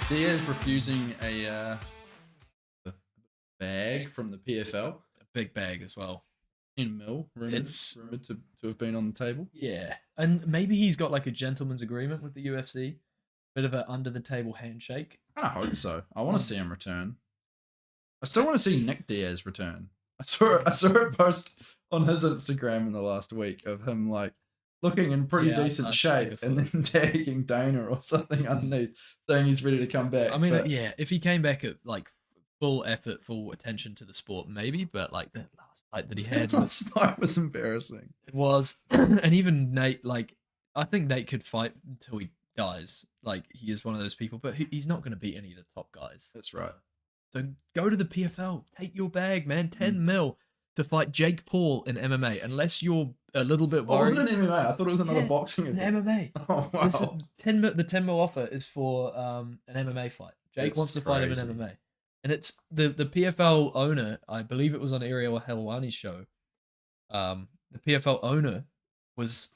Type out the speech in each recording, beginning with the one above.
Diaz refusing a bag from the PFL. A big bag as well. 10 mil It's rumored to have been on the table. yeah, and maybe he's got like a gentleman's agreement with the UFC, bit of an under the table handshake. I hope so. I want to see him return. I still want to see Nick Diaz return. I saw a post on his Instagram in the last week of him like looking in pretty Yeah, decent I think I shape saw and it. then tagging Dana or something underneath saying he's ready to come I back. mean, But yeah, if he came back at like full effort, full attention to the sport, maybe. But like that last fight that he had was last night was embarrassing. it was, and even Nate, like I think Nate could fight until he dies. Like he is one of those people, but he's not going to beat any of the top guys. That's right. So go to the PFL, take your bag, man. Mm. 10 mil to fight Jake Paul in MMA, unless you're a little bit Oh, was it worried. an MMA? I thought it was another Yeah, boxing in event. MMA. Oh This wow, 10 mil, the 10 mil offer is for an MMA fight. Jake it's wants to fight him in crazy. MMA. And it's the PFL owner, I believe it was on Ariel Helwani's show. The PFL owner was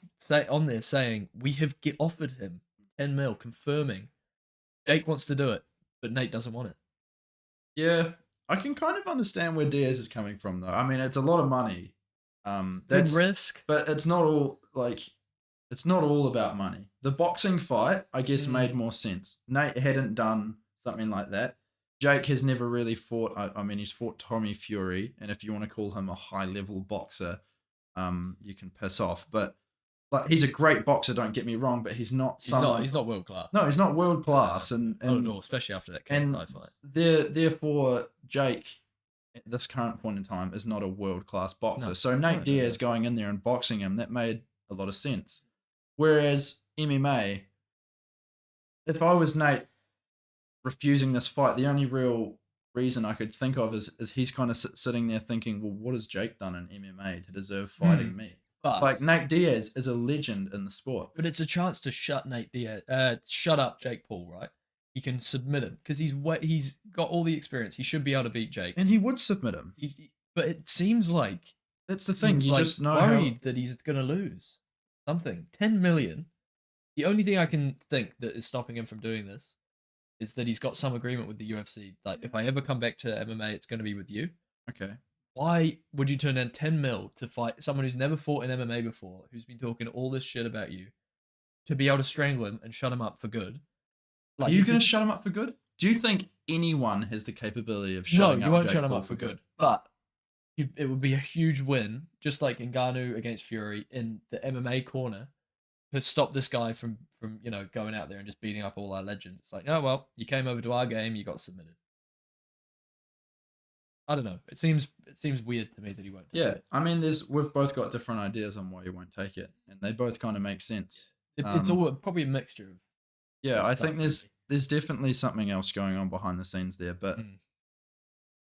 on there saying, we have offered him 10 mil, confirming Jake wants to do it, but Nate doesn't want it. Yeah, I can kind of understand where Diaz is coming from, though. I mean, it's a lot of money. Good That's risk. but it's not all it's not all about money. The boxing fight, I guess, Mm. made more sense. Nate hadn't done something like that. Jake has never really fought. I mean, he's fought Tommy Fury, and if you want to call him a high level boxer, you can piss off. But like, he's a great boxer. Don't get me wrong, but he's not He's not. someone. He's not world class. No, he's not world class, Not at all, especially after that and KSI fight. therefore Jake at this current point in time is not a world class boxer. No, So Nate no, Diaz no. going in there and boxing him, that made a lot of sense. Whereas MMA, if I was Nate refusing this fight, the only real reason I could think of is he's kind of sitting there thinking, well, what has Jake done in MMA to deserve fighting me? But Like Nate Diaz is a legend in the sport. but it's a chance to shut Nate Diaz, shut up Jake Paul, right? He can submit him because he's got all the experience. He should be able to beat Jake. And he would submit him. But it seems like That's the thing. he's You like just know worried how that he's gonna lose something. 10 million. The only thing I can think that is stopping him from doing this is that he's got some agreement with the UFC. Like, if I ever come back to MMA, it's going to be with you. Okay. Why would you turn down 10 mil to fight someone who's never fought in MMA before, who's been talking all this shit about you, to be able to strangle him and shut him up for good? Are Like, you going to shut him up for good? Do you think anyone has the capability of no, shutting up you won't Jake shut him Paul up for good. But it would be a huge win, just like Ngannou against Fury in the MMA corner, to stop this guy from going out there and just beating up all our legends. It's like, oh well, you came over to our game, you got submitted. I don't know. It seems weird to me that he won't take Yeah, it. I mean, we've both got different ideas on why you won't take it, and they both kind of make sense. It's all probably a mixture of Yeah, I stuff, think really. there's definitely something else going on behind the scenes there, but Mm.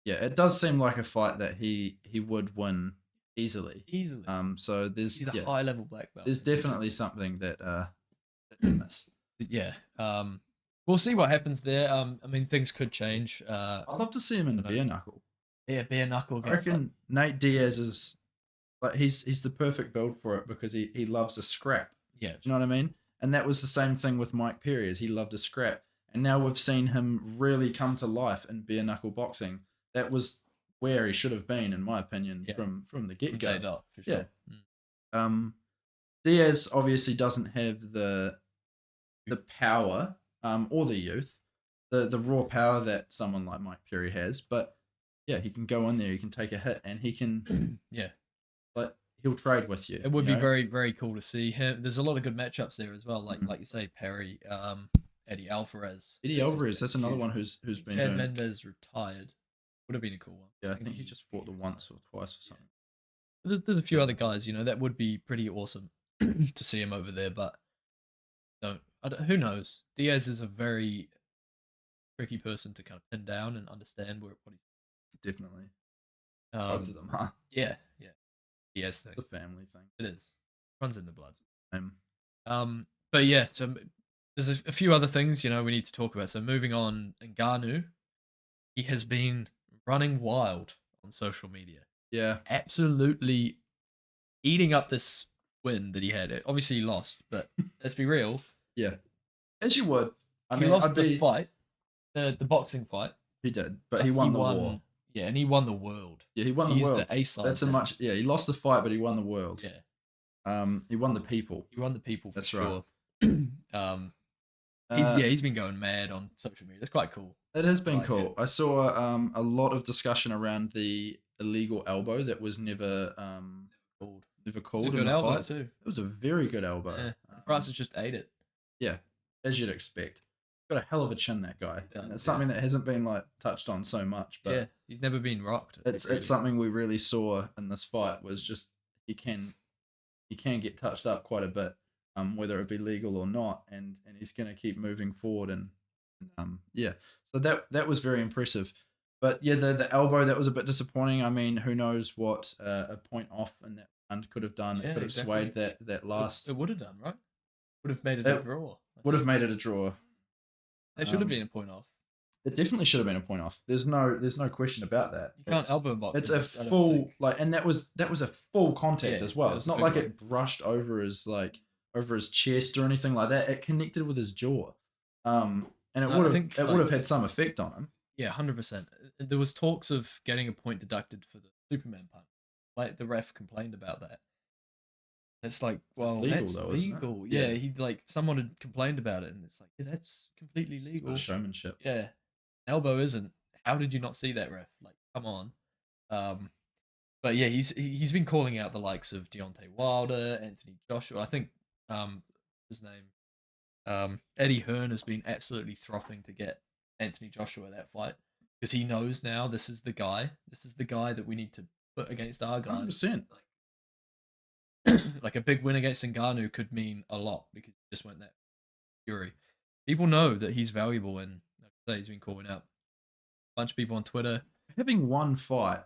yeah, it does seem like a fight that he would win easily. Easily. So there's He's a yeah, high level black belt. there's definitely something that you miss. Yeah. We'll see what happens there. I mean, things could change. I'd love to see him in bare knuckle. Yeah, bare knuckle I against. reckon Nate Diaz is like he's the perfect build for it because he loves a scrap. Yeah. Do you know what I mean? And that was the same thing with Mike Perry, is he loved a scrap. And now we've seen him really come to life in bare knuckle boxing. That was where he should have been, in my opinion, Yeah. from the get go. For sure. Yeah. Diaz obviously doesn't have the power, or the youth, the raw power that someone like Mike Perry has, but yeah, he can go in there, he can take a hit, and he can Yeah. like he'll trade with you. It would you be know? very, very cool to see him. There's a lot of good matchups there as well. Mhm. Like you say, Perry, Eddie Alvarez. Eddie Alvarez, that's another one who's been Chad doing. Mendez retired. Would have been a cool one. Yeah, I think he just fought the once or twice or something. There's a few other guys, that would be pretty awesome to see him over there, but who knows? Diaz is a very tricky person to kind of pin down and understand what he's. Definitely. Both of them, huh? Yeah. Diaz thing. It's a family thing. It is. Runs in the blood. But yeah, so there's a few other things, we need to talk about. So moving on, Ngannou, he has been running wild on social media. Yeah. Absolutely eating up this win that he had. Obviously he lost, but let's be real. Yeah. As you would. I He mean, lost the fight, The boxing fight. He did, but he won the war. Yeah, and he won the world. Yeah, he won the He's world. the ace That's a much. Yeah, he lost the fight, but he won the world. Yeah, He won the people. he won the people for That's sure. right. He's been going mad on social media. It's quite cool. It has been like cool. it. I saw a lot of discussion around the illegal elbow that was never Called. never It's a called in good the elbow fight. too. It was a very good elbow. Yeah, Francis just ate it. Yeah, as you'd expect. Got a hell of a chin, that guy. He does, And it's yeah. something that hasn't been like touched on so much, but Yeah, he's never been rocked. it's something we really saw in this fight was just he can get touched up quite a bit, whether it be legal or not, and he's going to keep moving forward and yeah. So that was very impressive. But yeah, the elbow, that was a bit disappointing. I mean, who knows what a point off in that round could have done? Yeah, It could have exactly. swayed that last. It would have done, right? Would have made it a It draw. would have made it a draw. There should have been a point off. It definitely should have been a point off. There's no question about that. You can't elbow box. It's a full like, and that was a full contact as well. it It's was a not big like one. it brushed over his chest or anything like that. It connected with his jaw, and it I would think, have had some effect on him. Yeah, 100%. There was talks of getting a point deducted for the Superman punch. Like the ref complained about that. It's like, well, legal that's though, isn't it? legal. Yeah. Yeah, he like someone had complained about it, and it's like, yeah, that's completely It's a bit legal. of showmanship. Yeah, elbow isn't. How did you not see that, ref? Like, come on. But yeah, he's been calling out the likes of Deontay Wilder, Anthony Joshua. I think his name Eddie Hearn has been absolutely frothing to get Anthony Joshua that fight because he knows now this is the guy. This is the guy that we need to put against our guys. 100%. Like a big win against Ngannou could mean a lot because he just went that fury. People know that he's valuable, and like I say, he's been calling out a bunch of people on Twitter. Having one fight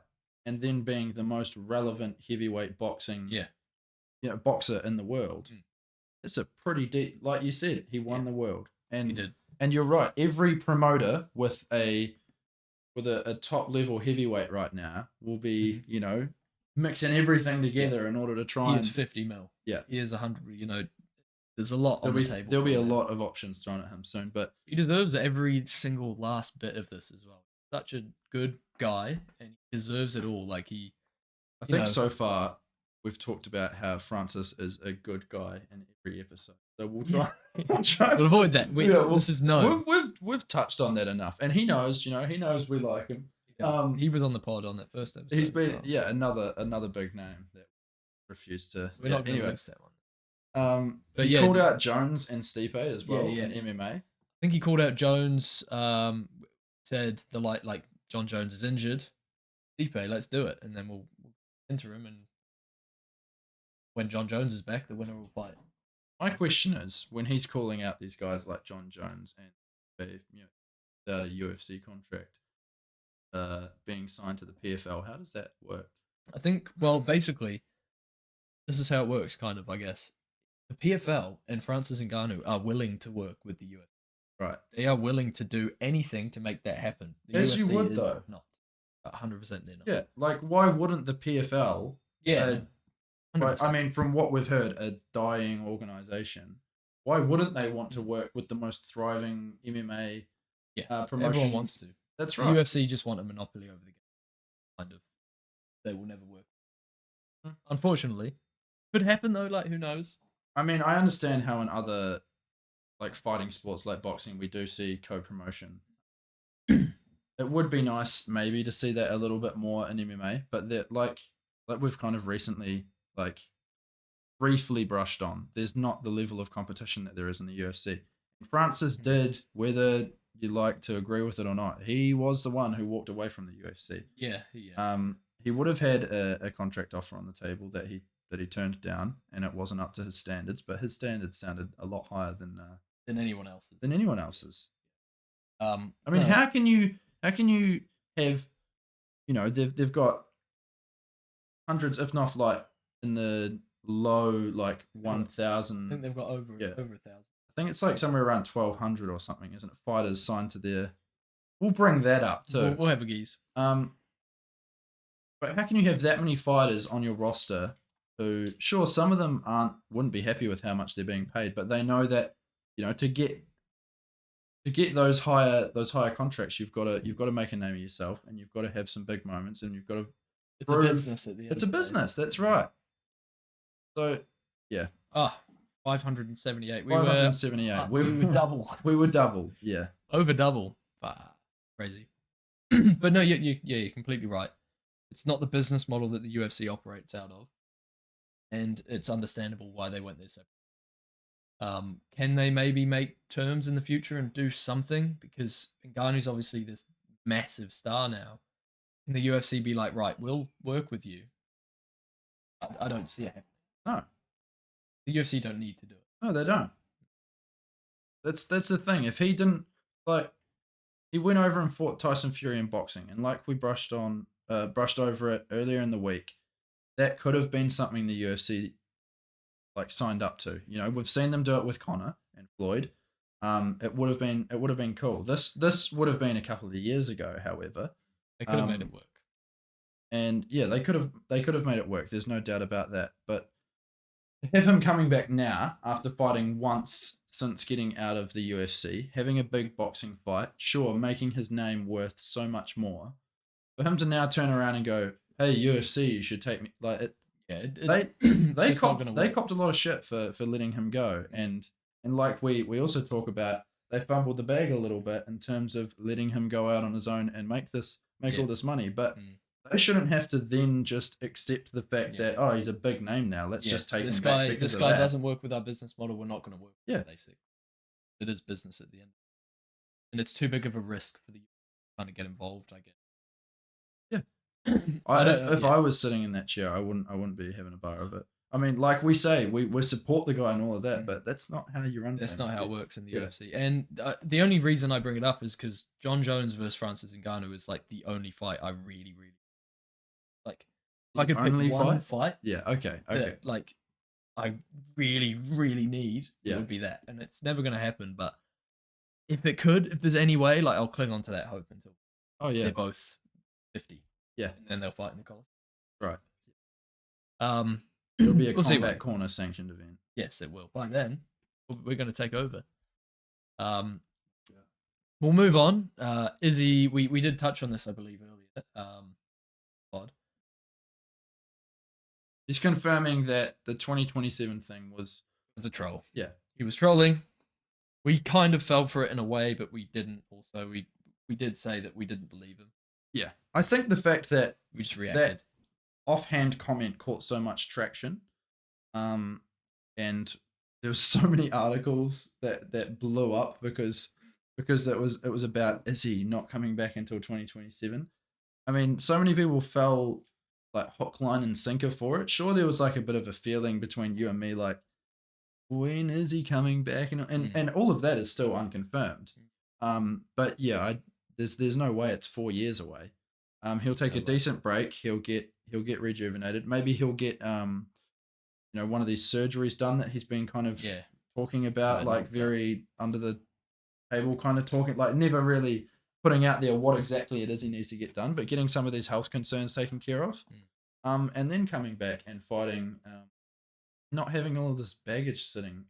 and then being the most relevant heavyweight boxing boxer in the world, it's a pretty deep. Like you said, he won the world, and He did. And you're right. Every promoter with a top level heavyweight right now will be mixing everything together in order to try. He is 50 mil. Yeah, he is 100. There's a lot on the table. There'll be a lot of options thrown at him soon, but he deserves every single last bit of this as well. Such a good guy, and he deserves it all. Like I think so far we've talked about how Francis is a good guy in every episode. So we'll try. We'll avoid that. This is no. We've touched on that enough, and he knows. He knows we like him. He was on the pod on that first episode. He's been another big name that refused to. We're not going to list that one. But he called out Jones and Stipe as well in MMA. I think he called out Jones. Said like John Jones is injured. Stipe, let's do it, and then we'll enter him. And when John Jones is back, the winner will fight. My question is, when he's calling out these guys like John Jones and the UFC contract being signed to the PFL, how does that work? I think, well, basically, this is how it works, kind of, I guess. The PFL and Francis Ngannou are willing to work with the UFC. Right. They are willing to do anything to make that happen. The As UFC you would, is though. Not. 100% they're not. Yeah, like, why wouldn't the PFL... Yeah. I mean, from what we've heard, a dying organization. Why wouldn't they want to work with the most thriving MMA promotion? Everyone wants to. That's right. The UFC just want a monopoly over the game. Kind of. They will never work. Unfortunately. Could happen though, like who knows? I mean, I understand how in other like fighting sports like boxing we do see co-promotion. It would be nice maybe to see that a little bit more in MMA, but that like we've kind of recently like briefly brushed on. There's not the level of competition that there is in the UFC. Francis did, whether you like to agree with it or not, he was the one who walked away from the UFC. Yeah. He would have had a contract offer on the table that he turned down, and it wasn't up to his standards. But his standards sounded a lot higher than anyone else's. I mean, how can you have, they've got hundreds, if not like in the low like 1,000. I think they've got over 1,000. I think it's like somewhere around 1,200 or something, isn't it? Fighters signed to their. We'll bring that up too. We'll have a geese. But how can you have that many fighters on your roster who, sure, some of them wouldn't be happy with how much they're being paid, but they know that, to get to get those higher contracts, you've got to make a name of yourself, and you've got to have some big moments, and you've got to It's a prove business at the end it's a of the day. business. That's right. So yeah, 578. 578. We were double. We were double. Yeah. Over double. Crazy. But no, you're completely right. It's not the business model that the UFC operates out of, and it's understandable why they went this. Can they maybe make terms in the future and do something? Because Ngannou's obviously this massive star now. Can the UFC be like, right, we'll work with you? I don't see it happening. No. The UFC don't need to do it. No, they don't. That's the thing. If he didn't like, he went over and fought Tyson Fury in boxing, and like we brushed over it earlier in the week, that could have been something the UFC like signed up to. You know, we've seen them do it with Connor and Floyd. It would have been cool. This would have been a couple of years ago, however. They could have made it work. And yeah, they could have made it work. There's no doubt about that. But to have him coming back now after fighting once since getting out of the UFC, having a big boxing fight, sure, making his name worth so much more. For him to now turn around and go, "Hey UFC, you should take me," like it. Yeah, They copped a lot of shit for letting him go, and like we also talk about, they fumbled the bag a little bit in terms of letting him go out on his own and make all this money, but they shouldn't have to then just accept the fact that he's a big name now. Let's just take him back because this of guy that. doesn't work with our business model. We're not going to work. With Yeah. it, basically, it is business at the end, and it's too big of a risk for the kind of get involved. I guess. Yeah. If Yeah. I was sitting in that chair, I wouldn't be having a bar of it. I mean, like we say, we support the guy and all of that, but that's not how you run That's things. not how it works in the Yeah. UFC. And the only reason I bring it up is because John Jones versus Francis Ngannou is like the only fight I really, really like. If I could only pick one fight, Yeah. Okay. that, like, I really, really need, Yeah. it would be that. And it's never going to happen. But if it could, if there's any way, like, I'll cling on to that hope until Oh yeah. they're both 50. Yeah. And then they'll fight in the Coliseum. Right. It'll be a we'll combat corner sanctioned event. Yes, it will. By then, we're going to take over. We'll move on. Izzy, we did touch on this, I believe, earlier. Pod. He's confirming that the 2027 thing was a troll. Yeah. He was trolling. We kind of fell for it in a way, but we didn't. Also, we did say that we didn't believe him. Yeah. I think the fact that we just reacted. That offhand comment caught so much traction, and there was so many articles that blew up because it was about Izzy not coming back until 2027. I mean, so many people fell like hook, line, and sinker for it. Sure, there was like a bit of a feeling between you and me, like, when is he coming back? And all of that is still unconfirmed. But yeah, there's no way it's 4 years away. He'll take a decent break. He'll get rejuvenated. Maybe he'll get one of these surgeries done that he's been kind of talking about, like very under the table kind of talking, like never really putting out there what exactly it is he needs to get done, but getting some of these health concerns taken care of. And then coming back and fighting, not having all of this baggage sitting,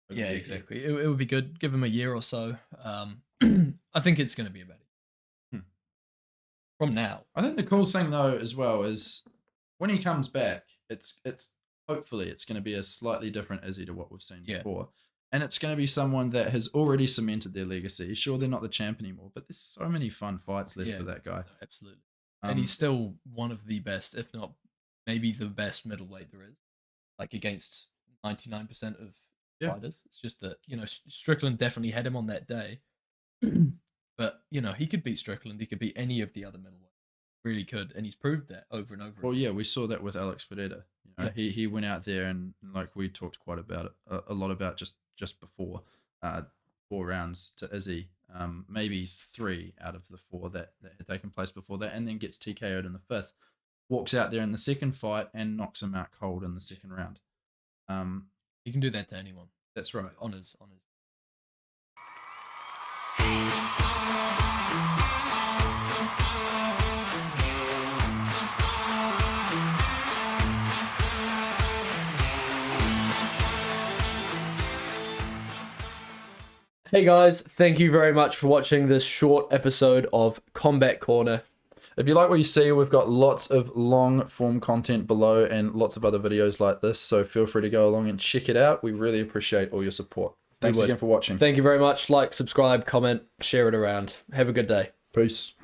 Yeah, exactly. It would be good. Give him a year or so. I think it's going to be about it. From now. I think the cool thing though as well is when he comes back, it's hopefully it's going to be a slightly different Izzy to what we've seen before. And it's going to be someone that has already cemented their legacy. Sure, they're not the champ anymore, but there's so many fun fights left for that guy. Absolutely. And he's still one of the best, if not maybe the best middleweight there is. Like against 99% of fighters. It's just that, Strickland definitely had him on that day. But, he could beat Strickland. He could beat any of the other middleweights. Really could. And he's proved that over and over again. Well, yeah, we saw that with Alex Pereira. He went out there and, like we talked quite about it, a lot about just before 4 rounds to Izzy, maybe 3 out of the 4 that had taken place before that, and then gets TKO'd in the 5th, walks out there in the second fight and knocks him out cold in the second round. He can do that to anyone. That's right. Honors. Hey guys, thank you very much for watching this short episode of Combat Corner. If you like what you see, we've got lots of long form content below and lots of other videos like this, so feel free to go along and check it out. We really appreciate all your support. Thanks again for watching. Thank you very much. Like, subscribe, comment, share it around. Have a good day. Peace.